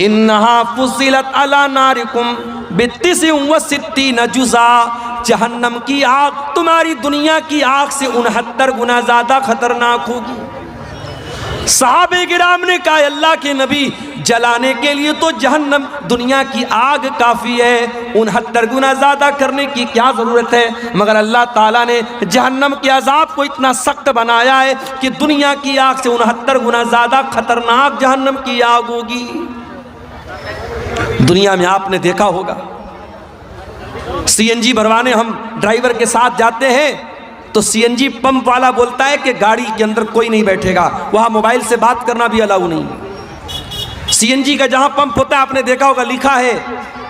इन्नहा फुसिलत अला नारिकुम बित्तिसिन व सित्तीन जुज़ा। जहन्नम की आग तुम्हारी दुनिया की आग से 69 गुना ज्यादा खतरनाक होगी। सहाबे किराम ने कहा अल्लाह के नबी, जलाने के लिए तो जहन्नम दुनिया की आग काफ़ी है, 69 गुना ज़्यादा करने की क्या ज़रूरत है। मगर अल्लाह ताला ने जहन्नम के अज़ाब को इतना सख्त बनाया है कि दुनिया की आग से 69 गुना ज़्यादा खतरनाक जहन्नम की आग होगी। दुनिया में आपने देखा होगा, सीएनजी भरवाने हम ड्राइवर के साथ जाते हैं तो सीएनजी पंप वाला बोलता है कि गाड़ी के अंदर कोई नहीं बैठेगा, वहाँ मोबाइल से बात करना भी अलाउ नहीं। सीएनजी का जहाँ पंप होता है आपने देखा होगा, लिखा है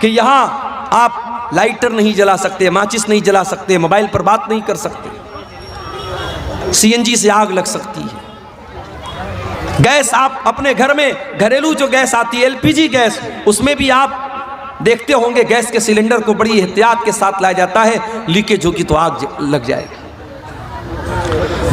कि यहाँ आप लाइटर नहीं जला सकते, माचिस नहीं जला सकते, मोबाइल पर बात नहीं कर सकते, सीएनजी से आग लग सकती है। गैस आप अपने घर में घरेलू जो गैस आती है एलपीजी गैस, उसमें भी आप देखते होंगे गैस के सिलेंडर को बड़ी एहतियात के साथ लाया जाता है, लीकेज होगी तो आग लग जाएगी।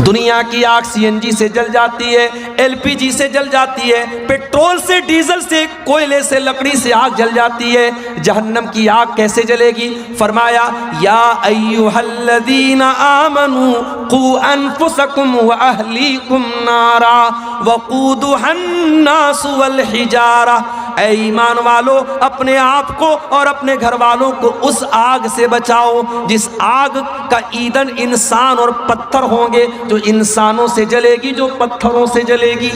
दुनिया की आग सीएनजी से जल जाती है, एलपीजी से जल जाती है, पेट्रोल से, डीजल से, कोयले से, लकड़ी से आग जल जाती है। जहन्नम की आग कैसे जलेगी? फरमाया या अय्युहल्लज़ीना आमनू कू अनफुसकुम व अहलीकुम नारा वक़ूदुहन्नास वल हिजारा। ऐ ईमान वालो, अपने आप को और अपने घर वालों को उस आग से बचाओ जिस आग का ईंधन इंसान और पत्थर होंगे, जो इंसानों से जलेगी, जो पत्थरों से जलेगी।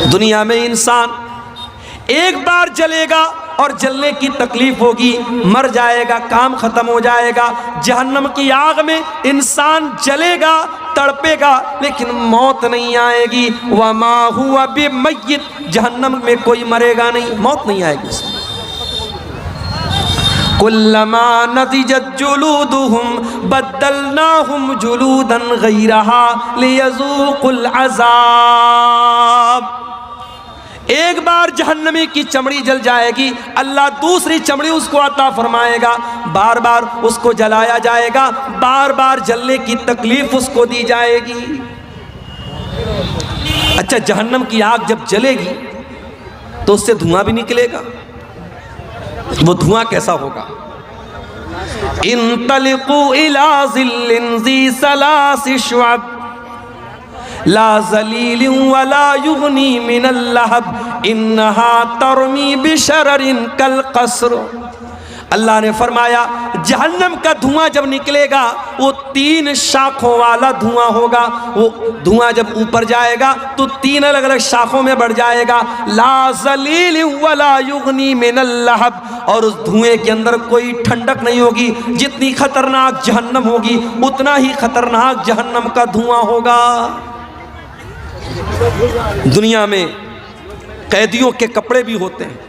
दुनिया में इंसान एक बार जलेगा और जलने की तकलीफ होगी, मर जाएगा, काम खत्म हो जाएगा। जहन्नम की आग में इंसान जलेगा, तड़पेगा, लेकिन मौत नहीं आएगी। वमा हुआ बिमय्यित, जहन्नम में कोई मरेगा नहीं, मौत नहीं आएगी उसमें। कुल्लमा नदिजत जुलूदुहुम बद्दलनाहुम जुलूदन गैरहा लियज़ूक़ुल अज़ाब। एक बार जहन्नमी की चमड़ी जल जाएगी, अल्लाह दूसरी चमड़ी उसको अता फरमाएगा, बार बार उसको जलाया जाएगा, बार बार जलने की तकलीफ उसको दी जाएगी। अच्छा, जहन्नम की आग जब जलेगी तो उससे धुआं भी निकलेगा। वो धुआं कैसा होगा? इंतलिकू इला ज़िल्लिन ज़ी सलासि शुअब ला ज़लीलिन वला युग़नी मिनल लहब इन्नहा तरमी बिशररिन कल क़स्र। अल्लाह ने फरमाया जहन्नम का धुआं जब निकलेगा वो 3 शाखों वाला धुआं होगा। वो धुआं जब ऊपर जाएगा तो 3 अलग अलग शाखों में बढ़ जाएगा। ला ज़लीलिन वला युग़नी मिनल लहब, और उस धुएं के अंदर कोई ठंडक नहीं होगी। जितनी खतरनाक जहन्नम होगी उतना ही खतरनाक जहन्नम का धुआं होगा। दुनिया में कैदियों के कपड़े भी होते हैं।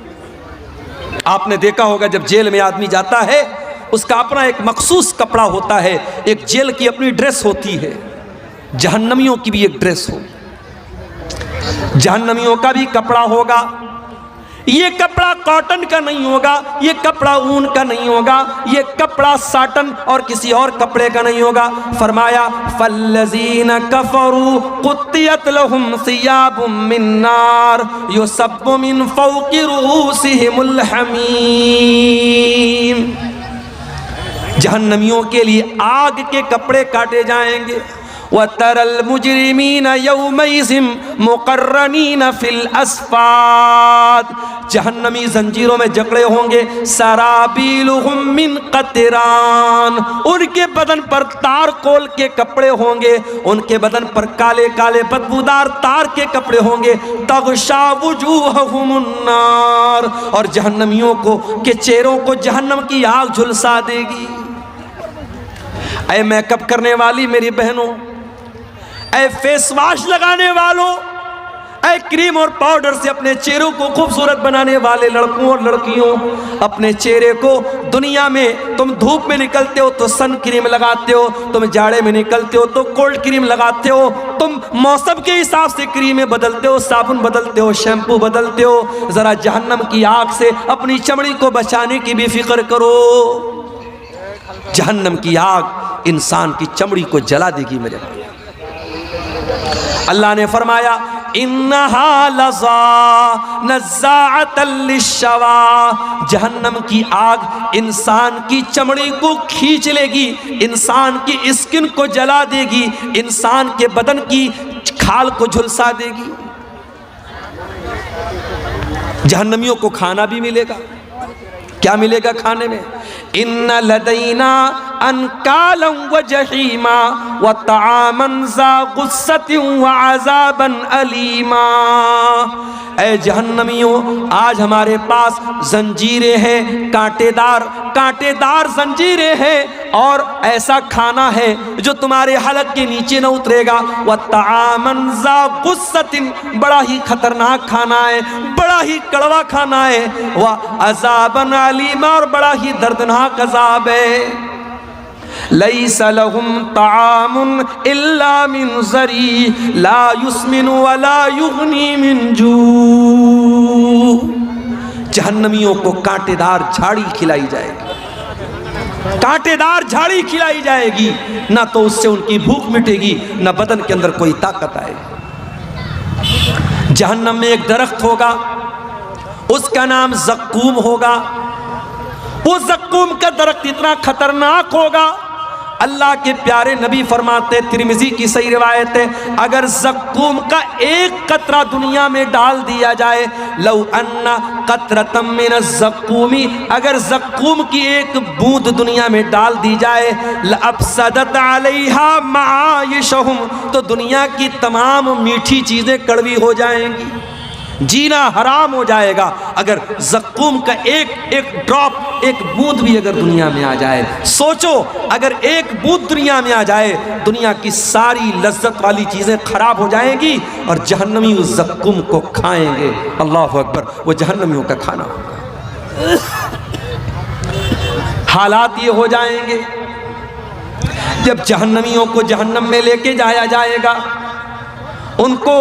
आपने देखा होगा जब जेल में आदमी जाता है उसका अपना एक मखसूस कपड़ा होता है, एक जेल की अपनी ड्रेस होती है। जहन्नमियों की भी एक ड्रेस हो, जहन्नमियों का भी कपड़ा होगा। ये कपड़ा कॉटन का नहीं होगा, ये कपड़ा ऊन का नहीं होगा, ये कपड़ा साटन और किसी और कपड़े का नहीं होगा। फरमाया फल्लज़ीना कफ़रू क़ुत्तियत लहुम सियाबुम मिन नार युसब्बु मिन फ़ौक़ि रूसिहिमुल हमीम। जहन्नमियों के लिए आग के कपड़े काटे जाएंगे। वतरल मुजरिमीना यौमइज़िम मुक़र्रनीना फ़िल अस्फ़ाद। जहन्नमी जंजीरों में जकड़े होंगे। सराबीलुहुम मिन क़तरान, उनके बदन पर तार कोल के कपड़े होंगे, उनके बदन पर काले काले बदबूदार तार के कपड़े होंगे। तग़शा वुजूहहुमुन नार, और जहन्नमियों को के चेहरों को जहन्नम की आग झुलसा देगी। ऐ मेकअप करने वाली मेरी बहनों, ऐ फेस वॉश लगाने वालों, ऐ क्रीम और पाउडर से अपने चेहरों को खूबसूरत बनाने वाले लड़कों और लड़कियों, अपने चेहरे को दुनिया में तुम धूप में निकलते हो तो सन क्रीम लगाते हो, तुम जाड़े में निकलते हो तो कोल्ड क्रीम लगाते हो, तुम मौसम के हिसाब से क्रीमें बदलते हो, साबुन बदलते हो, शैम्पू बदलते हो। ज़रा जहन्नम की आग से अपनी चमड़ी को बचाने की भी फिक्र करो। जहन्नम की आग इंसान की चमड़ी को जला देगी मेरे भाई। अल्लाह ने फरमाया इन्नहा लज़ा नज़्ज़ाअतल लिश्शवा, जहन्नम की आग इंसान की चमड़ी को खींच लेगी, इंसान की स्किन को जला देगी, इंसान के बदन की खाल को झुलसा देगी। जहन्नमियों को खाना भी मिलेगा। क्या मिलेगा खाने में? इन्ना लदैना अनकालं व जहीमा व तामन ज़ा गुस्सतिन व अज़ाबन अलीमा। ऐ जहन्नमियों, आज हमारे पास जंजीरें हैं, कांटेदार जंजीरें हैं, और ऐसा खाना है जो तुम्हारे हलक के नीचे न उतरेगा। व तामन ज़ा गुस्सतिन, बड़ा ही खतरनाक खाना है, बड़ा ही कड़वा खाना है। व अज़ाबन अलीमा, और बड़ा ही दर्दनाक अज़ाब है। लैसा लहुम तामुन इल्ला मिन ज़री ला युस्मिनु वला युगनी मिन जू। जहन्नमियों को कांटेदार झाड़ी खिलाई जाएगी, कांटेदार झाड़ी खिलाई जाएगी, ना तो उससे उनकी भूख मिटेगी, ना बदन के अंदर कोई ताकत आएगी। जहन्नम में एक दरख्त होगा, उसका नाम ज़क्कूम होगा। वो ज़क्कूम का दरख्त इतना खतरनाक होगा, अल्लाह के प्यारे नबी फरमाते, तिरमिज़ी की सही रिवायत है, अगर ज़क्कूम का एक कतरा दुनिया में डाल दिया जाए, लौ अन्ना कतरतम मिन ज़क्कूमी, अगर ज़क्कूम की एक बूंद दुनिया में डाल दी जाए, लअफ़सदत अलैहा मआइशहुम, तो दुनिया की तमाम मीठी चीज़ें कड़वी हो जाएंगी, जीना हराम हो जाएगा। अगर ज़क्कूम का एक ड्रॉप, एक बूंद भी अगर दुनिया में आ जाए, सोचो अगर एक बूंद दुनिया में आ जाए, दुनिया की सारी लज्जत वाली चीज़ें खराब हो जाएंगी, और जहन्नमी उस ज़क्कूम को खाएंगे। अल्लाह अकबर, वो जहन्नमियों का खाना होगा। हालात ये हो जाएंगे, जब जहन्नमियों को जहन्नम में लेके जाया जाएगा, उनको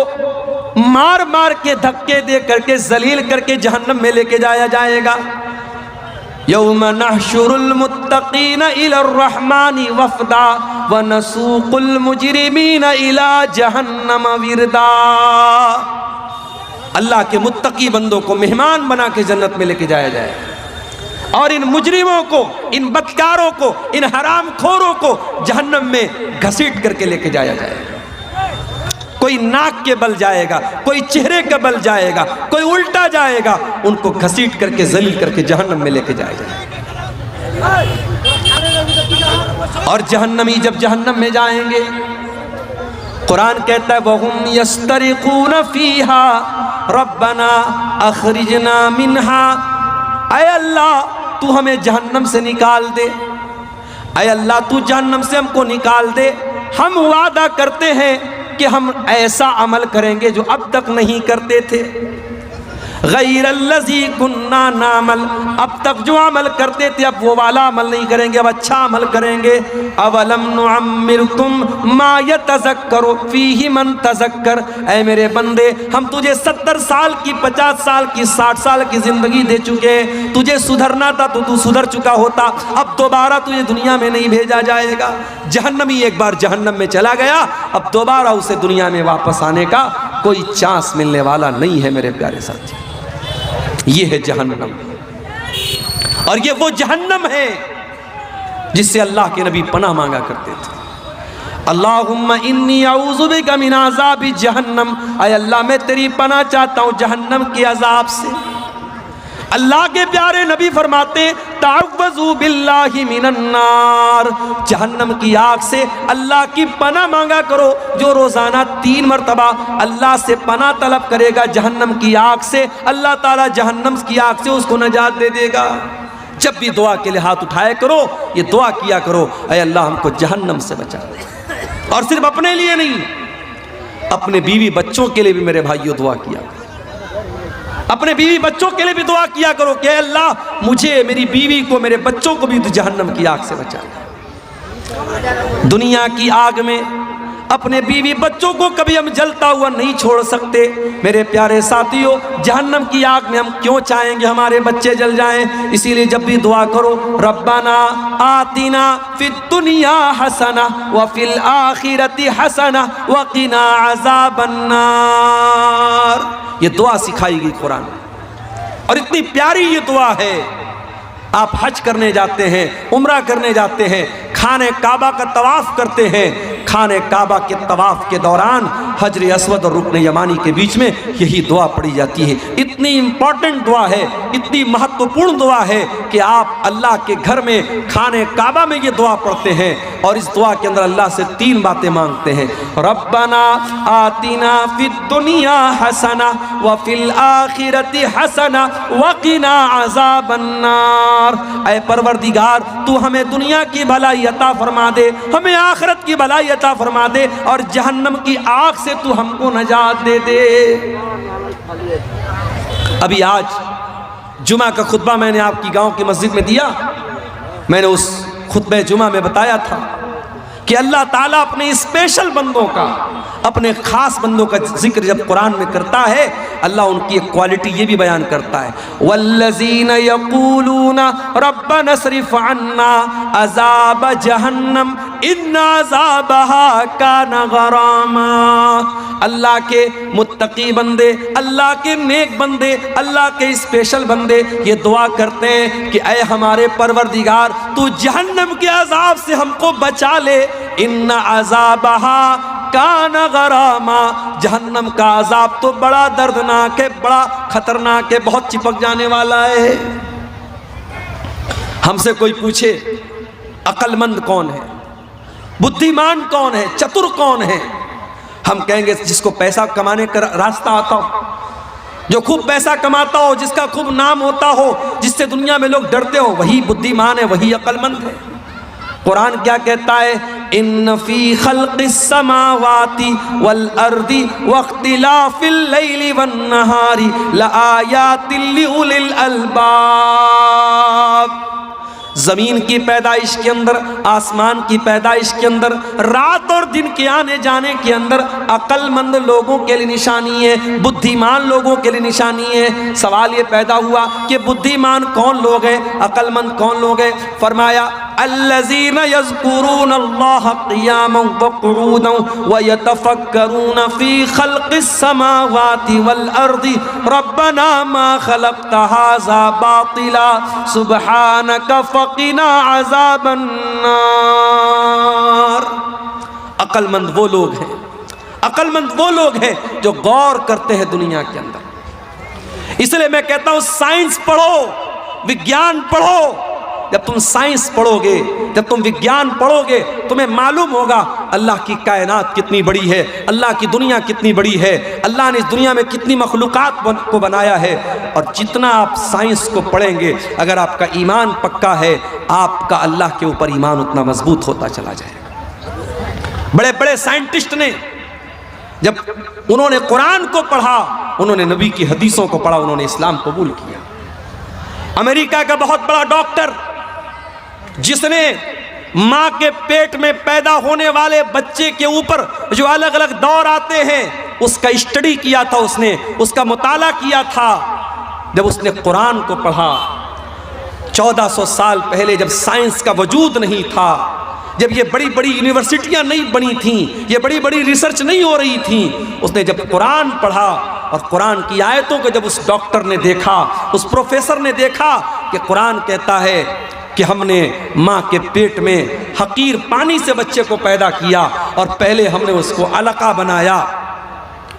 मार मार के धक्के दे करके जलील करके जहन्नम में लेके जाया जाएगा। यौम नहशुरुल मुत्तकीन इलर रहमानी वफ़दा व नसूकुल मुजरिमीन इला जहन्नम विरदा। अल्लाह के मुत्तकी बंदों को मेहमान बना के जन्नत में लेके जाया जाएगा, और इन मुजरिमों को, इन बदकारों को, इन हरामखोरों को जहन्नम में घसीट करके लेके जाया जाएगा। कोई नाक के बल जाएगा, कोई चेहरे के बल जाएगा, कोई उल्टा जाएगा, उनको घसीट करके जलील करके जहन्नम में लेके जाएगा। और जहन्नमी जब जहन्नम में जाएंगे, कुरान कहता है वहुम यस्तरिकून फीहा रब्बना अखरिजना मिन्हा, ऐ अल्लाह तू हमें जहन्नम से निकाल दे, ऐ अल्लाह तू जहन्नम से हमको निकाल दे। हम वादा करते हैं कि हम ऐसा अमल करेंगे जो अब तक नहीं करते थे। गैरल्लज़ी कुन्ना नामल, अब तक जो अमल करते थे अब वो वाला अमल नहीं करेंगे, अब अच्छा अमल करेंगे। अवलम नुअम्मिरकुम मा यतज़क्करु फीहि मन तज़क्कर, ऐ मेरे बंदे हम तुझे 70 साल की, 50 साल की, 60 साल की ज़िंदगी दे चुके, तुझे सुधरना था तो तू सुधर चुका होता, अब दोबारा तुझे दुनिया में नहीं भेजा जाएगा। जहन्नमी एक बार जहन्नम में चला गया, अब दोबारा उसे दुनिया में वापस आने का कोई चांस मिलने वाला नहीं है मेरे प्यारे साथी। ये है जहन्नम, और ये वो जहन्नम है जिससे अल्लाह के नबी पनाह मांगा करते थे। अल्लाहुम्मा इन्नी अऊज़ु बिका मिन अज़ाबि जहन्नम, ऐ अल्लाह मैं तेरी पनाह चाहता हूँ जहन्नम के अजाब से। अल्लाह के प्यारे नबी फरमाते तअव्वज़ू बिल्लाहि मिनन नार, जहन्नम की आग से अल्लाह की पनाह मांगा करो। जो रोज़ाना 3 मरतबा अल्लाह से पनाह तलब करेगा जहन्नम की आग से, अल्लाह ताला जहन्नम की आग से उसको नजात दे देगा। जब भी दुआ के लिए हाथ उठाया करो, ये दुआ किया करो, ऐ अल्लाह हमको जहन्नम से बचा दे। और सिर्फ अपने लिए नहीं, अपने बीवी बच्चों के लिए भी मेरे भाइयों दुआ किया करो। अपने बीवी बच्चों के लिए भी दुआ किया करो कि अल्लाह मुझे, मेरी बीवी को, मेरे बच्चों को भी जहन्नम की आग से बचा। दुनिया की आग में अपने बीवी बच्चों को कभी हम जलता हुआ नहीं छोड़ सकते। मेरे प्यारे साथियों, जहन्नम की आग में हम क्यों चाहेंगे हमारे बच्चे जल जाएं? इसीलिए जब भी दुआ करो, रब्बाना आतिना फिद दुनिया हसना व फिल आखिरति हसना व क़िना अज़ाबन्नार। ये दुआ सिखाई गई कुरान और इतनी प्यारी ये दुआ है। आप हज करने जाते हैं, उम्रा करने जाते हैं, खाने काबा का तवाफ करते हैं, खाने काबा के तवाफ के दौरान हजर अस्वद और रुकन यमानी के बीच में यही दुआ पढ़ी जाती है। इतनी इंपॉर्टेंट दुआ है, इतनी महत्वपूर्ण दुआ है कि आप अल्लाह के घर में खाने काबा में ये दुआ पढ़ते हैं और इस दुआ के अंदर अल्लाह से 3 बातें मांगते हैं। रब्बना आतिना फिद दुनिया हसना व फिल आखिरति हसना व क़िना अज़ाबन्नार। ऐ परवरदिगार, तू हमें दुनिया की भलाई अता फरमा दे, हमें आखिरत की भलाई अता फरमा दे और जहन्नम की आग से तू हमको नजात दे दे। अभी आज जुमा का खुतबा मैंने आपकी गांव की मस्जिद में दिया। मैंने उस खुतबे जुमा में बताया था कि अल्लाह ताला अपने स्पेशल बंदों का, अपने खास बंदों का जिक्र जब कुरान में करता है, अल्लाह उनकी एक क्वालिटी ये भी बयान करता है, वल्लज़ीना यक़ूलूना रब्बना स्रिफ़ अन्ना अज़ाब जहन्नम इन्ना अज़ाबहा काना गरामा। अल्लाह के मुत्तकी बंदे, अल्लाह के नेक बंदे, अल्लाह के स्पेशल बंदे ये दुआ करते हैं कि ऐ हमारे परवरदिगार, तू जहन्नम के अज़ाब से हमको बचा ले। इन्ना अज़ाबहा काना गरामा। जहन्नम का अज़ाब तो बड़ा दर्दनाक है, बड़ा खतरनाक है, बहुत चिपक जाने वाला है। हमसे कोई पूछे अक्लमंद कौन है, बुद्धिमान कौन है, चतुर कौन है, हम कहेंगे जिसको पैसा कमाने का रास्ता आता हो, जो खूब पैसा कमाता हो, जिसका खूब नाम होता हो, जिससे दुनिया में लोग डरते हो, वही बुद्धिमान है, वही अक्लमंद है। कुरान क्या कहता है? इन्न फी खल्क़िस समावाति वल अर्दी वख्तिलाफिल लैली वन नहारी लआयातिल लिउलिल अलबाब। ज़मीन की पैदाइश के अंदर, आसमान की पैदाइश के अंदर, रात और दिन के आने जाने के अंदर अक्लमंद लोगों के लिए निशानी है, बुद्धिमान लोगों के लिए निशानी है। सवाल ये पैदा हुआ कि बुद्धिमान कौन लोग हैं, अक्लमंद कौन लोग हैं? फरमाया अल्लज़ीना यज़कुरून अल्लाह क़ियामन व क़ुऊदन व यतफ़क्करून फ़ी ख़ल्क़िस समावाति वल अर्दी रब्बना मा ख़लक़्त हाज़ा बातिला सुब्हानक फ़क़िना अज़ाबन्नार। अक्लमंद वो लोग हैं, अक्लमंद वो लोग हैं जो गौर करते हैं दुनिया के अंदर। इसलिए मैं कहता हूँ साइंस पढ़ो, विज्ञान पढ़ो। जब तुम साइंस पढ़ोगे, जब तुम विज्ञान पढ़ोगे, तुम्हें मालूम होगा अल्लाह की कायनात कितनी बड़ी है, अल्लाह की दुनिया कितनी बड़ी है, अल्लाह ने इस दुनिया में कितनी मखलूक़ात को बनाया है। और जितना आप साइंस को पढ़ेंगे, अगर आपका ईमान पक्का है, आपका अल्लाह के ऊपर ईमान उतना मजबूत होता चला जाएगा। बड़े बड़े साइंटिस्ट ने जब उन्होंने कुरान को पढ़ा, उन्होंने नबी की हदीसों को पढ़ा, उन्होंने इस्लाम कबूल किया। अमेरिका का बहुत बड़ा डॉक्टर, जिसने माँ के पेट में पैदा होने वाले बच्चे के ऊपर जो अलग अलग दौर आते हैं, उसका स्टडी किया था, उसने उसका मुताला किया था। जब उसने कुरान को पढ़ा, 1400 साल पहले, जब साइंस का वजूद नहीं था, जब ये बड़ी बड़ी यूनिवर्सिटियां नहीं बनी थीं, ये बड़ी बड़ी रिसर्च नहीं हो रही थी, उसने जब कुरान पढ़ा और कुरान की आयतों को जब उस डॉक्टर ने देखा, उस प्रोफेसर ने देखा कि कुरान कहता है कि हमने माँ के पेट में हकीर पानी से बच्चे को पैदा किया और पहले हमने उसको अलका बनाया,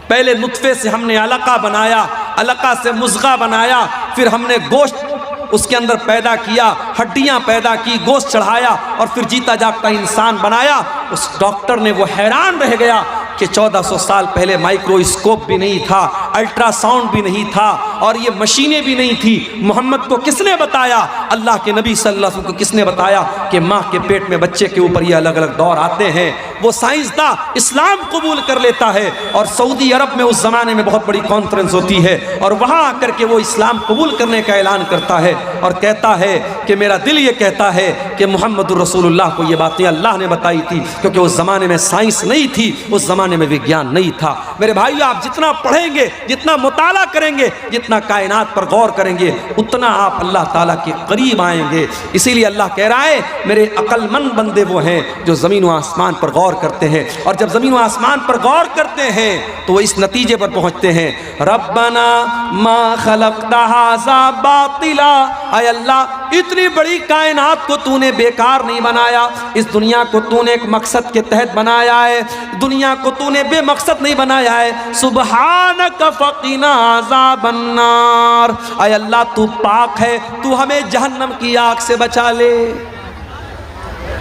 पहले नुत्फे से हमने अलका बनाया, अलका से मुज़गा बनाया, फिर हमने गोश्त उसके अंदर पैदा किया, हड्डियां पैदा की, गोश्त चढ़ाया और फिर जीता जागता इंसान बनाया। उस डॉक्टर ने वो हैरान रह गया कि 1400 साल पहले माइक्रोस्कोप भी नहीं था, अल्ट्रासाउंड भी नहीं था और ये मशीनें भी नहीं थी। मोहम्मद को किसने बताया? अल्लाह के नबी सल्लल्लाहु अलैहि वसल्लम को किसने बताया कि माँ के पेट में बच्चे के ऊपर ये अलग अलग दौर आते हैं। वो साइंसदान इस्लाम कबूल कर लेता है और सऊदी अरब में उस ज़माने में बहुत बड़ी कॉन्फ्रेंस होती है और वहाँ आकर के वो इस्लाम कबूल करने का ऐलान करता है और कहता है कि मेरा दिल ये कहता है कि मुहम्मदुर रसूलुल्लाह को ये बातें अल्लाह ने बताई थी, क्योंकि उस ज़माने में साइंस नहीं थी, उस ज़माने में विज्ञान नहीं था। मेरे भाइयों, आप जितना पढ़ेंगे, जितना मुताला करेंगे, जितना कायनात पर गौर करेंगे, उतना आप अल्लाह ताला के करीब आएंगे। इसीलिए अल्लाह कह रहा है मेरे अक्लमंद बंदे वो हैं जो ज़मीन व आसमान पर गौर करते हैं, और जब ज़मीन व आसमान पर गौर करते हैं तो वो इस नतीजे पर पहुँचते हैं, रब्बना मा खलक़्ता हाज़ा बातिला, आय अल्लाह इतनी बड़ी कायनात को तूने बेकार नहीं बनाया, इस दुनिया को तूने एक मकसद के तहत बनाया है, दुनिया को तूने बेमकसद नहीं बनाया है। सुब्हानक फ़क़िना अज़ाबन नार, आय अल्लाह तू पाक है, तू हमें जहन्नम की आग से बचा ले।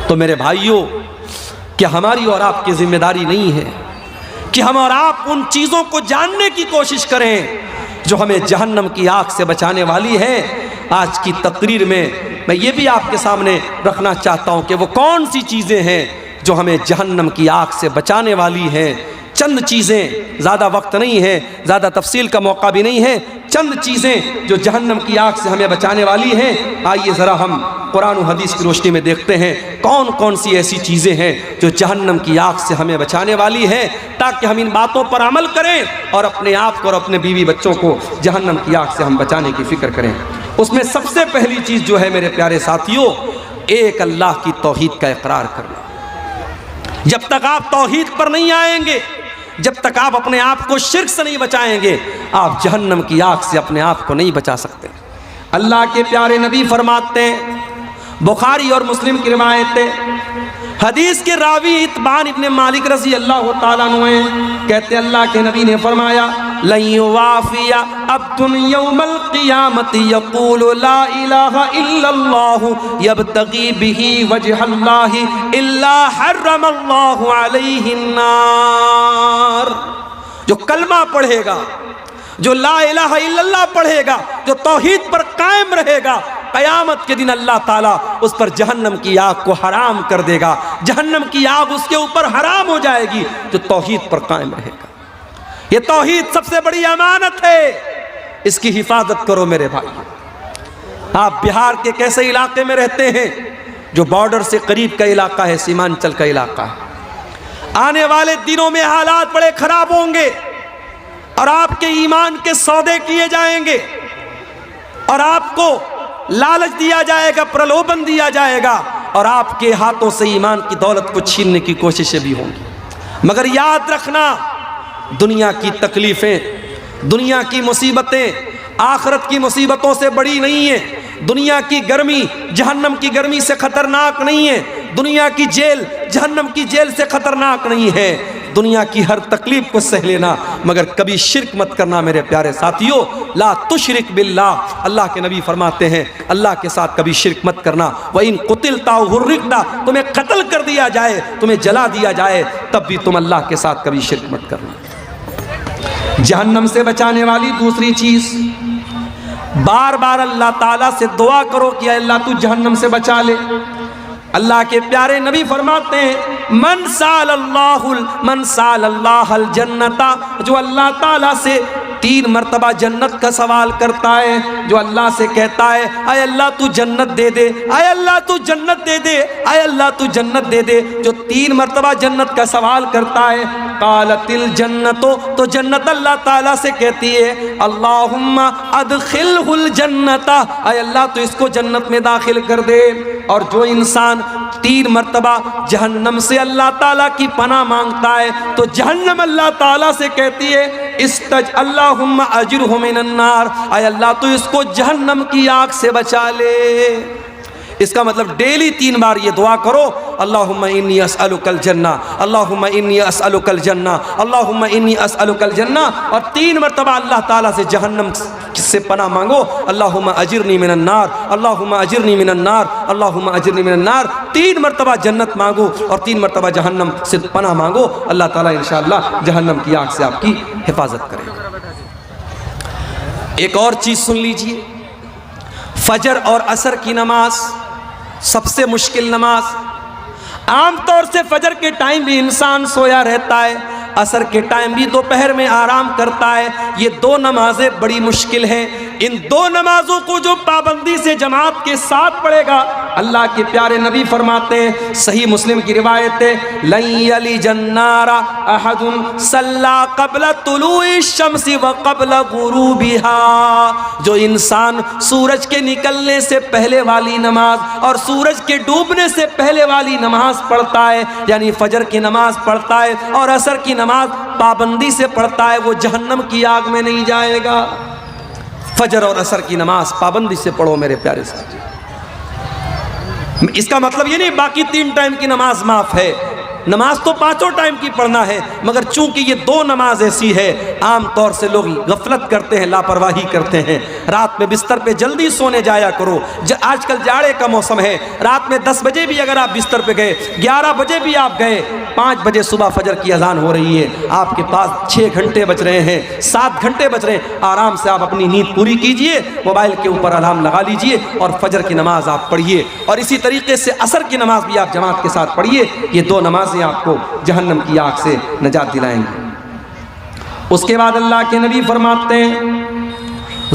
तो मेरे भाइयों, क्या हमारी और आपकी जिम्मेदारी नहीं है कि हम और आप उन चीज़ों को जानने की कोशिश करें जो हमें जहन्नम की आग से बचाने वाली है? आज की तकरीर में मैं ये भी आपके सामने रखना चाहता हूँ कि वो कौन सी चीज़ें हैं जो हमें जहन्नम की आग से बचाने वाली हैं। चंद चीज़ें, ज़्यादा वक्त नहीं है, ज़्यादा तफसील का मौका भी नहीं है, चंद चीज़ें जो जहन्नम की आग से हमें बचाने वाली हैं। आइए ज़रा हम कुरान और हदीस की रोशनी में देखते हैं कौन कौन सी ऐसी चीज़ें हैं जो जहन्नम की आग से हमें बचाने वाली हैं, ताकि हम इन बातों पर अमल करें और अपने आप को और अपने बीवी बच्चों को जहन्नम की आग से हम बचाने की फ़िक्र करें। उसमें सबसे पहली चीज़ जो है मेरे प्यारे साथियों, एक अल्लाह की तौहीद का इकरार करना। जब तक आप तौहीद पर नहीं आएंगे, जब तक आप अपने आप को शिर्क से नहीं बचाएंगे, आप जहन्नम की आग से अपने आप को नहीं बचा सकते। अल्लाह के प्यारे नबी फरमाते हैं, बुखारी और मुस्लिम की रिवायतें, हदीस के रावी इत्बान इब्ने मालिक रज़ी अल्लाह ताला अन्हु हैं, कहते अल्लाह के नबी ने फरमाया, लन युवाफिया अब्दुन यौमल क़ियामति यक़ूलु ला इलाहा इल्लल्लाहु यब्तगी बिही वजहल्लाहि इल्ला हर्रमल्लाहु अलैहिन नार। जो कलमा पढ़ेगा, जो ला इलाहा इल्लल्लाह पढ़ेगा, जो तौहीद पर कायम रहेगा, क़यामत के दिन अल्लाह ताला उस पर जहन्नम की आग को हराम कर देगा। जहन्नम की आग उसके ऊपर हराम हो जाएगी जो तौहीद पर कायम रहेगा। ये तौहीद सबसे बड़ी अमानत है, इसकी हिफाजत करो मेरे भाई। आप बिहार के कैसे इलाके में रहते हैं जो बॉर्डर से करीब का इलाका है, सीमांचल का इलाका है। आने वाले दिनों में हालात बड़े खराब होंगे और आपके ईमान के सौदे किए जाएंगे और आपको लालच दिया जाएगा, प्रलोभन दिया जाएगा और आपके हाथों से ईमान की दौलत को छीनने की कोशिशें भी होंगी। मगर याद रखना, दुनिया की तकलीफ़ें, दुनिया की मुसीबतें आखिरत की मुसीबतों से बड़ी नहीं है। दुनिया की गर्मी जहन्नम की गर्मी से ख़तरनाक नहीं है। दुनिया की जेल जहन्नम की जेल से ख़तरनाक नहीं है। दुनिया की हर तकलीफ को सह लेना, मगर कभी शिरक मत करना मेरे प्यारे साथियों। ला तुशरिक बिल्लाह, अल्लाह के नबी फरमाते हैं अल्लाह के साथ कभी शिरक मत करना। व इन कुतिलता हुर्रिकता, तुम्हें कत्ल कर दिया जाए, तुम्हें जला दिया जाए, तब भी तुम अल्लाह के साथ कभी शिरक मत करना। जहन्नम से बचाने वाली दूसरी चीज़, बार बार अल्लाह ताला से दुआ करो कि अल्लाह तू जहन्नम से बचा ले। अल्लाह के प्यारे नबी फरमाते हैं मन सालल्लाहुल जन्नता, जो अल्लाह ताला से 3 मरतबा जन्नत का सवाल करता है, जो अल्लाह से कहता है आय अल्लाह तू जन्नत दे दे, आय अल्लाह तू जन्नत दे दे, आय अल्लाह तू जन्नत दे दे, जो 3 मरतबा जन्नत का सवाल करता है, कालतिल जन्नतो, तो जन्नत अल्लाह ताला से कहती है अल्लाहुम्मा अदखिलहुल जन्नता, आय अल्लाह तू इसको जन्नत में दाखिल कर दे। और जो इंसान 3 मरतबा जहन्नम से अल्लाह ताला की पनाह मांगता है, तो जहन्नम अल्लाह ताला से कहती है इस्तज अल्लाहुम्मा अजिरहु मिनन नार, आय अल्लाह तू इसको जहन्नम की आग से बचा ले। इसका मतलब डेली 3 बार ये दुआ करो, अल्लाहुम्मा इन्नी अस्अलुकल जन्ना, अल्लाहुम्मा इन्नी अस्अलुकल जन्ना, अल्लाहुम्मा इन्नी अस्अलुकल जन्ना, और 3 मरतबा अल्लाह ताला से जहन्नम से पनाह मांगो, अल्लाहुम्मा अजिरनी मिनन नार, अल्लाहुम्मा अजिरनी मिनन नार, अल्लाहुम्मा अजिरनी मिनन नार। 3 मरतबा जन्नत मांगो और 3 मरतबा जहन्नम से पनाह मांगो, अल्लाह ताला इंशाअल्लाह जहन्नम की आग से आपकी हिफाजत करेगा। एक और चीज़ सुन लीजिए, फजर और असर की नमाज सबसे मुश्किल नमाज। आमतौर से फजर के टाइम भी इंसान सोया रहता है, असर के टाइम भी दोपहर में आराम करता है। ये दो नमाजें बड़ी मुश्किल हैं। इन दो नमाजों को जो पाबंदी से जमात के साथ पढ़ेगा, अल्लाह के प्यारे नबी फरमाते हैं, सही मुस्लिम की रिवायत है, लन यली जन्नारा अहदुन सल्ला क़ब्ल तुलूइ शम्सी व क़ब्ल गुरूबिहा। जो इंसान सूरज के निकलने से पहले वाली नमाज और सूरज के डूबने से पहले वाली नमाज पढ़ता है, यानी फजर की नमाज पढ़ता है और असर की नमाज पाबंदी से पढ़ता है, वो जहन्नम की आग में नहीं जाएगा। फजर और असर की नमाज पाबंदी से पढ़ो मेरे प्यारे साथी। इसका मतलब ये नहीं बाकी 3 टाइम की नमाज माफ है, नमाज तो 5 टाइम की पढ़ना है, मगर चूंकि ये 2 नमाज ऐसी है, आम तौर से लोग गफलत करते हैं, लापरवाही करते हैं। रात में बिस्तर पे जल्दी सोने जाया करो। आजकल जाड़े का मौसम है, रात में 10 बजे भी अगर आप बिस्तर पे गए, 11 बजे भी आप गए, 5 बजे सुबह फजर की अजान हो रही है, आपके पास 6 घंटे बच रहे हैं, 7 घंटे बच रहे हैं। आराम से आप अपनी नींद पूरी कीजिए, मोबाइल के ऊपर अलार्म लगा लीजिए और फजर की नमाज आप पढ़िए, और इसी तरीके से असर की नमाज भी आप जमात के साथ पढ़िए। ये 2 नमाज आपको जहन्नम की आग से नजात दिलाएंगे। उसके बाद अल्लाह के नबी फरमाते हैं,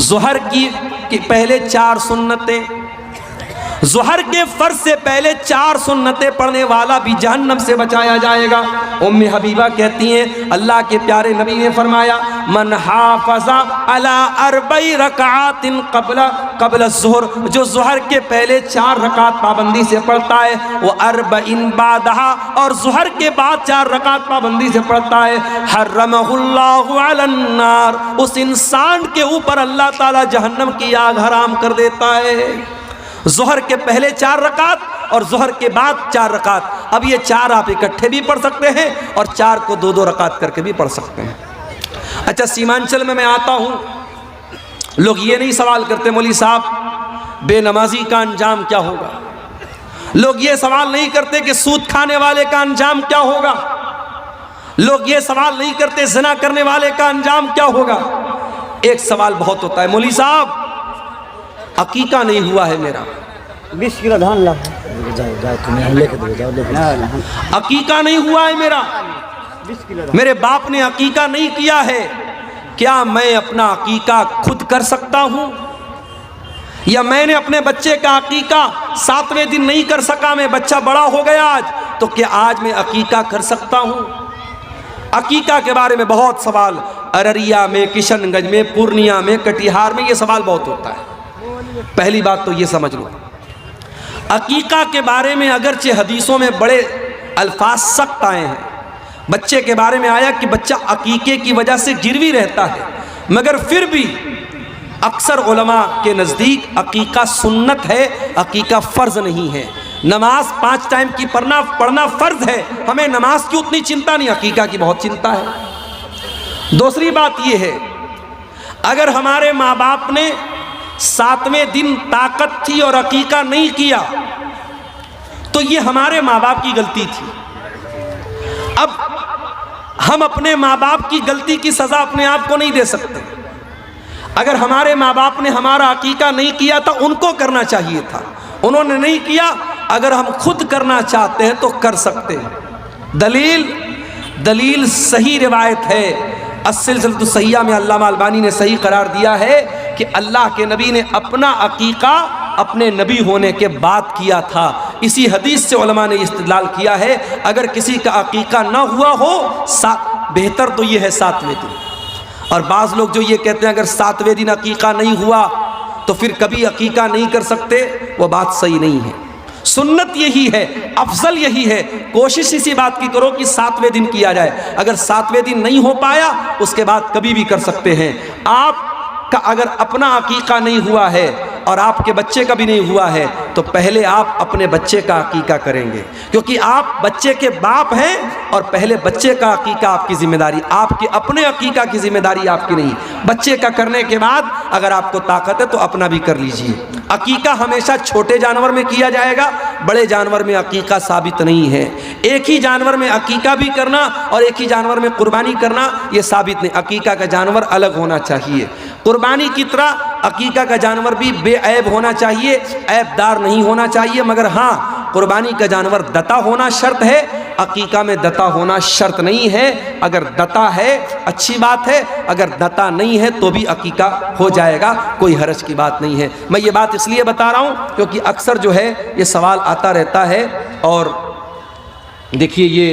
ज़ुहर की पहले 4 सुन्नतें, ज़ुहर के फर्ज से पहले 4 सुन्नतें पढ़ने वाला भी जहन्नम से बचाया जाएगा। उम्मे हबीबा कहती हैं, अल्लाह के प्यारे नबी ने फरमाया, मन हाफ़ज़ा अला अरबई रकातिन क़ब्ल ज़ुहर, जो ज़ुहर के पहले 4 रकात पाबंदी से पढ़ता है, वो अरबईन बादहा, और ज़ुहर के बाद 4 रकात पाबंदी से पढ़ता है, हर्रमहुल्लाहु अलन नार, उस इंसान के ऊपर अल्लाह ताला जहन्नम की आग हराम कर देता है। ज़ुहर के पहले 4 रकात और ज़ुहर के बाद 4 रकात। अब ये 4 आप इकट्ठे भी पढ़ सकते हैं और 4 को 2-2 रकात करके भी पढ़ सकते हैं। अच्छा, सीमांचल में मैं आता हूँ, लोग ये नहीं सवाल करते, मौली साहब बेनमाजी का अंजाम क्या होगा। लोग ये सवाल नहीं करते कि सूद खाने वाले का अंजाम क्या होगा। लोग ये सवाल नहीं करते ज़िना करने वाले का अंजाम क्या होगा। एक सवाल बहुत होता है, मौली साहब अकीका नहीं हुआ है मेरा, 20 किलो धान ला अकीका नहीं हुआ है मेरा, 20 किलो मेरे बाप ने अकीका नहीं किया है, क्या मैं अपना अकीका खुद कर सकता हूँ? या मैंने अपने बच्चे का अकीका 7वें दिन नहीं कर सका, मैं बच्चा बड़ा हो गया आज, तो क्या आज मैं अकीका कर सकता हूँ? अकीका के बारे में बहुत सवाल अररिया में, किशनगंज में, पूर्णिया में, कटिहार में ये सवाल बहुत होता है। पहली बात तो ये समझ लो, अकीका के बारे में अगरचे हदीसों में बड़े अल्फाज सख्त आए हैं। बच्चे के बारे में आया कि बच्चा अकीके की वजह से गिरवी रहता है, मगर फिर भी अक्सर उलमा के नज़दीक अकीका सुन्नत है, अकीका फ़र्ज़ नहीं है। नमाज 5 टाइम की पढ़ना फ़र्ज़ है, हमें नमाज की उतनी चिंता नहीं, अकीका की बहुत चिंता है। दूसरी बात ये है, अगर हमारे माँ बाप ने 7वें दिन ताकत थी और अकीका नहीं किया, तो ये हमारे माँ बाप की गलती थी। अब हम अपने माँ बाप की गलती की सज़ा अपने आप को नहीं दे सकते। अगर हमारे माँ बाप ने हमारा अकीका नहीं किया था, उनको करना चाहिए था, उन्होंने नहीं किया। अगर हम खुद करना चाहते हैं तो कर सकते हैं। दलील सही रिवायत है, अस्सिलसिलतुस सहीहा में अल्लामा अलबानी ने सही करार दिया है कि अल्लाह के नबी ने अपना अकीका अपने नबी होने के बाद किया था। इसी हदीस से उलमा ने इस्तिदलाल किया है, अगर किसी का अकीका ना हुआ हो, बेहतर तो ये है 7वें दिन। और बाज़ लोग जो ये कहते हैं अगर 7वें दिन अकीका नहीं हुआ तो फिर कभी अकीका नहीं कर सकते, वो बात सही नहीं है। सुन्नत यही है, अफजल यही है, कोशिश इसी बात की करो कि 7वें दिन किया जाए। अगर 7वें दिन नहीं हो पाया, उसके बाद कभी भी कर सकते हैं। आपका अगर अपना अकीका नहीं हुआ है और आपके बच्चे का भी नहीं हुआ है, तो पहले आप अपने बच्चे का अकीका करेंगे, क्योंकि आप बच्चे के बाप हैं और पहले बच्चे का अकीका आपकी जिम्मेदारी, आपके अपने अकीका की जिम्मेदारी आपकी नहीं। बच्चे का करने के बाद अगर आपको ताकत है तो अपना भी कर लीजिए। अकीका हमेशा छोटे जानवर में किया जाएगा, बड़े जानवर में अकीका साबित नहीं है। एक ही जानवर में अकीका भी करना और एक ही जानवर में कुर्बानी करना ये साबित नहीं, अकीका का जानवर अलग होना चाहिए। कुर्बानी की तरह अकीका का जानवर भी बेऐब होना चाहिए, ऐबदार नहीं होना चाहिए, मगर हाँ कुर्बानी का जानवर दता होना शर्त है, अकीका में दता होना शर्त नहीं है। अगर दता है अच्छी बात है, अगर दता नहीं है तो भी अकीका हो जाएगा, कोई हरज की बात नहीं है। मैं ये बात इसलिए बता रहा हूँ क्योंकि अक्सर जो है ये सवाल आता रहता है। और देखिए ये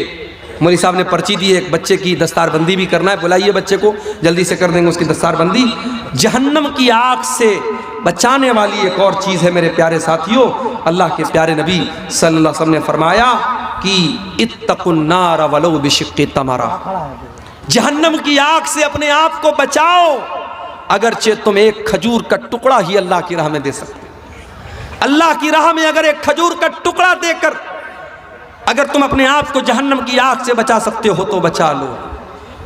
मौलवी साहब ने पर्ची दी है, एक बच्चे की दस्तारबंदी भी करना है, बुलाइए बच्चे को, जल्दी से कर देंगे उसकी दस्तारबंदी। जहन्नम की आग से बचाने वाली एक और चीज़ है मेरे प्यारे साथियों, अल्लाह के प्यारे नबी सल्लल्लाहु अलैहि वसल्लम ने फरमाया कि इत्तकुन्नार वलो बिशिक्कि तमरा, जहन्नम की आग से अपने आप को बचाओ अगरचे तुम एक खजूर का टुकड़ा ही अल्लाह की राह में दे सकते। अल्लाह की राह में अगर एक खजूर का टुकड़ा देकर अगर तुम अपने आप को जहन्नम की आग से बचा सकते हो तो बचा लो।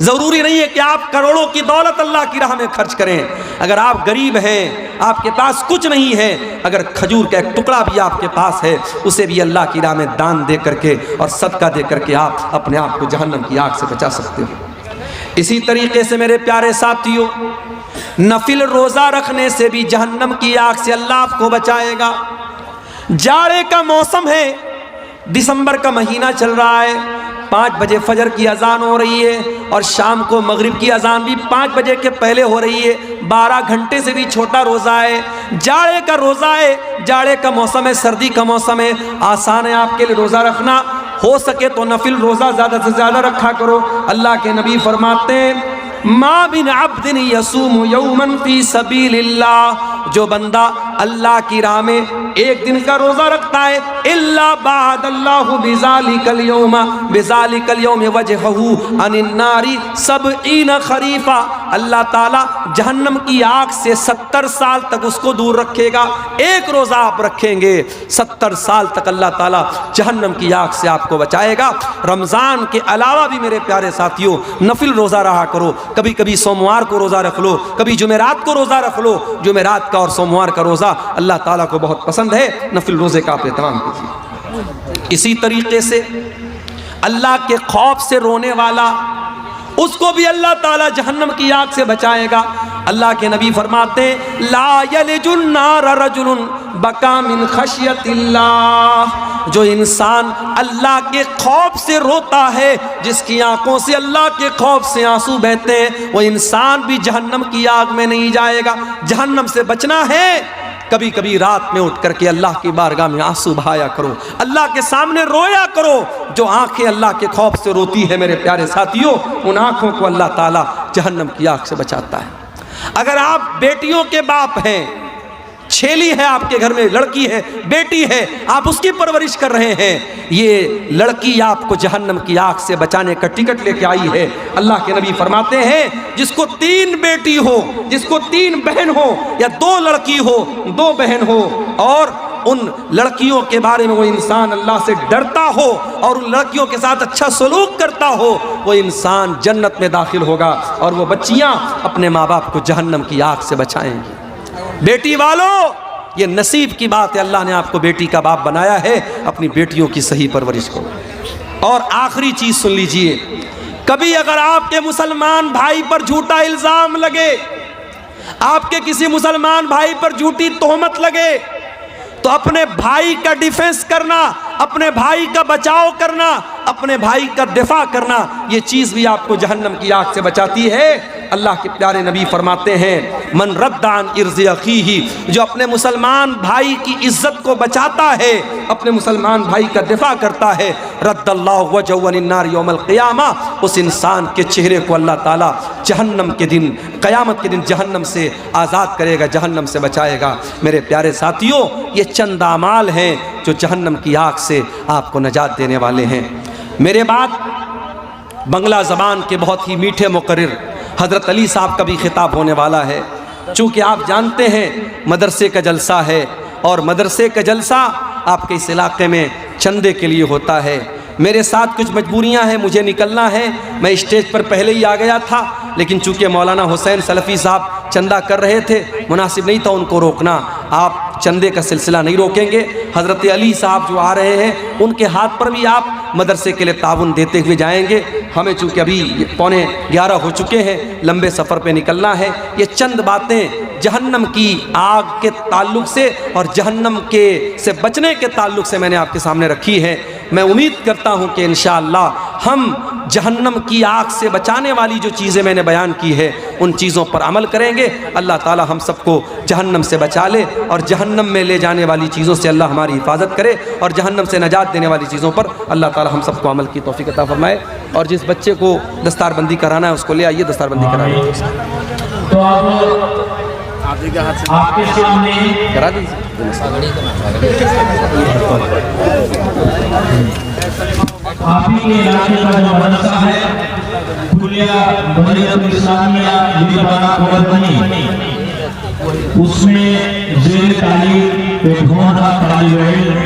ज़रूरी नहीं है कि आप करोड़ों की दौलत अल्लाह की राह में खर्च करें। अगर आप गरीब हैं, आपके पास कुछ नहीं है, अगर खजूर का एक टुकड़ा भी आपके पास है, उसे भी अल्लाह की राह में दान दे करके और सदका दे करके आप अपने आप को जहन्नम की आग से बचा सकते हो। इसी तरीके से मेरे प्यारे साथियों, नफिल रोज़ा रखने से भी जहन्नम की आग से अल्लाह आपको बचाएगा। जाड़े का मौसम है, दिसंबर का महीना चल रहा है, 5 बजे फजर की अजान हो रही है और शाम को मगरिब की अजान भी 5 बजे के पहले हो रही है। 12 घंटे से भी छोटा रोज़ा है, जाड़े का रोज़ा है, जाड़े का मौसम है, सर्दी का मौसम है, आसान है आपके लिए रोज़ा रखना। हो सके तो नफिल रोज़ा ज़्यादा से ज़्यादा रखा करो। अल्लाह के नबी फरमाते हैं मा बिन अब्दिन यसूम यौमन फी सबीलिल्लाह, जो बंदा अल्लाह की राह में एक दिन का रोज़ा रखता है, इल्ला बादल्लाहु बिज़ालिकल यौम वजहहु अनिन नारी 70 खरीफा, अल्लाह ताला जहन्नम की आग से 70 साल तक उसको दूर रखेगा। एक रोज़ा आप रखेंगे, 70 साल तक अल्लाह ताला जहन्नम की आग से आपको बचाएगा। रमज़ान के अलावा भी मेरे प्यारे साथियों नफिल रोज़ा रहा करो। कभी कभी सोमवार को रोज़ा रख लो, कभी जुमेरात को रोज़ा रख लो। जुमेरात का और सोमवार का रोज़ा अल्लाह ताला को बहुत पसंद है, नफिल रोज़े का आप एहतमाम कीजिए। इसी तरीके से अल्लाह के खौफ से रोने वाला, उसको भी अल्लाह ताला जहन्नम की आग से बचाएगा। अल्लाह के नबी फरमाते ला यलिजुन नार रजुलुन बका मिन खशियतिल्लाह, जो इंसान अल्लाह के खौफ से रोता है, जिसकी आंखों से अल्लाह के खौफ से आंसू बहते हैं, वो इंसान भी जहन्नम की आग में नहीं जाएगा। जहन्नम से बचना है, कभी कभी रात में उठ करके अल्लाह की बारगाह में आंसू बहाया करो, अल्लाह के सामने रोया करो। जो आंखें अल्लाह के खौफ से रोती है मेरे प्यारे साथियों, उन आंखों को अल्लाह ताला जहन्नम की आग से बचाता है। अगर आप बेटियों के बाप हैं, छेली है आपके घर में, लड़की है, बेटी है, आप उसकी परवरिश कर रहे हैं, ये लड़की आपको जहन्नम की आग से बचाने का टिकट लेके आई है। अल्लाह के नबी फरमाते हैं जिसको 3 बेटी हो, जिसको 3 बहन हो, या 2 लड़की हो, 2 बहन हो, और उन लड़कियों के बारे में वो इंसान अल्लाह से डरता हो और उन लड़कियों के साथ अच्छा सलूक करता हो, वो इंसान जन्नत में दाखिल होगा और वो बच्चियां अपने माँ बाप को जहन्नम की आग से बचाएंगी। बेटी वालों, ये नसीब की बात है, अल्लाह ने आपको बेटी का बाप बनाया है, अपनी बेटियों की सही परवरिश करो। और आखिरी चीज सुन लीजिए, कभी अगर आपके मुसलमान भाई पर झूठा इल्जाम लगे, आपके किसी मुसलमान भाई पर झूठी तोहमत लगे, तो अपने भाई का डिफेंस करना, अपने भाई का बचाव करना, अपने भाई का दिफा करना, ये चीज़ भी आपको जहन्नम की आग से बचाती है। अल्लाह के प्यारे नबी फरमाते हैं मन रद्दान इर्ज़ अख़ीही, जो अपने मुसलमान भाई की इज्जत को बचाता है, अपने मुसलमान भाई का दिफा करता है, रद्दल्लाहु वजहहु अनिन नार यौमल क़ियामा, उस इंसान के चेहरे को अल्लाह ताला जहन्नम के दिन, क़यामत के दिन जहन्नम से आज़ाद करेगा, जहन्नम से बचाएगा। मेरे प्यारे साथियों, ये चंद आमाल हैं जो जहन्नम की आग से आपको नजात देने वाले हैं। मेरे बाद बंगला ज़बान के बहुत ही मीठे मुक़र्रिर हज़रत अली साहब का भी खिताब होने वाला है। चूँकि आप जानते हैं मदरसे का जलसा है और मदरसे का जलसा आपके इस इलाक़े में चंदे के लिए होता है, मेरे साथ कुछ मजबूरियां हैं, मुझे निकलना है। मैं स्टेज पर पहले ही आ गया था, लेकिन चूंकि मौलाना हुसैन सलफ़ी साहब चंदा कर रहे थे, मुनासिब नहीं था उनको रोकना। आप चंदे का सिलसिला नहीं रोकेंगे। हज़रत अली साहब जो आ रहे हैं, उनके हाथ पर भी आप मदरसे के लिए ताउन देते हुए जाएंगे। हमें चूँकि अभी 11:15 हो चुके हैं, लंबे सफ़र पे निकलना है। ये चंद बातें जहन्नम की आग के ताल्लुक़ से और जहन्नम के से बचने के ताल्लुक़ से मैंने आपके सामने रखी है। मैं उम्मीद करता हूँ कि इंशाअल्लाह हम जहन्नम की आग से बचाने वाली जो चीज़ें मैंने बयान की है, उन चीज़ों पर अमल करेंगे। अल्लाह ताला हम सबको जहन्नम से बचा ले और जहन्नम में ले जाने वाली चीज़ों से अल्लाह हमारी हिफाजत करे और जहन्नम से नजात देने वाली चीज़ों पर अल्लाह ताला हम सबको अमल की तौफीक अता फरमाए। और जिस बच्चे को दस्तारबंदी कराना है उसको ले आइए, दस्तारबंदी कराइए। तो आपके सामने करा दीजिए। आप ही के इलाके का जो मदरसा है, कुलिया बनीयत इस्लामिया लिबाना बनी, उसमें ज़ेर तालीम एक होना तालिब इल्म